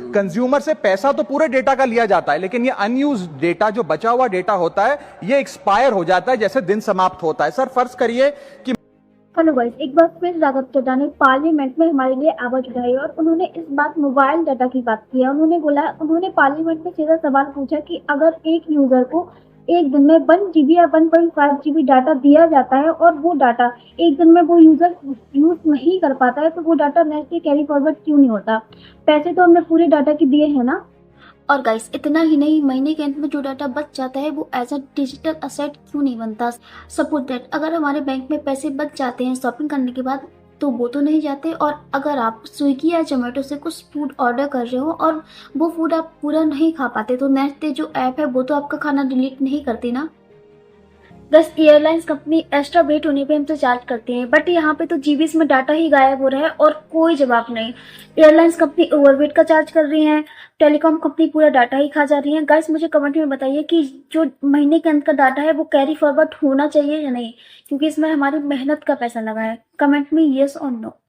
Consumer से पैसा तो पूरे डेटा का लिया जाता है, लेकिन ये अनयूज डेटा, जो बचा हुआ डेटा होता है, ये एक्सपायर हो जाता है जैसे दिन समाप्त होता है। सर फर्ज करिए कि हेलो गाइस, एक बार फिर राघव चड्ढा ने पार्लियामेंट में हमारे लिए आवाज उठाई और उन्होंने इस बात मोबाइल डाटा की बात की है। उन्होंने पार्लियामेंट में सीधा सवाल पूछा कि अगर एक यूजर को एक दिन में 1 GB या 1.5 GB डाटा दिया जाता है और वो डाटा एक दिन में वो यूजर यूज नहीं कर पाता है, तो वो data next day carry forward क्यों नहीं होता? पैसे तो हमने पूरे डाटा के दिए हैं ना। और गाइस, इतना ही नहीं, महीने के अंत में जो डाटा बच जाता है वो एज अ डिजिटल असेट क्यों नहीं बनता? सपोज दैट अगर हमारे बैंक में पैसे बच जाते हैं शॉपिंग करने के बाद, तो वो तो नहीं जाते। और अगर आप स्विगी या जोमेटो से कुछ फूड ऑर्डर कर रहे हो और वो फूड आप पूरा नहीं खा पाते, तो नेक्स्ट डे जो ऐप है वो तो आपका खाना डिलीट नहीं करती ना। बस एयरलाइंस कंपनी एक्स्ट्रा वेट होने पे हमसे चार्ज करती है, बट यहाँ पे तो जीबीस में डाटा ही गायब हो रहा है और कोई जवाब नहीं। एयरलाइंस कंपनी ओवरवेट का चार्ज कर रही है, टेलीकॉम कंपनी पूरा डाटा ही खा जा रही है। गाइस, मुझे कमेंट में बताइए कि जो महीने के अंत का डाटा है वो कैरी फॉरवर्ड होना चाहिए या नहीं, क्योंकि इसमें हमारी मेहनत का पैसा लगा है। कमेंट में येस और नो।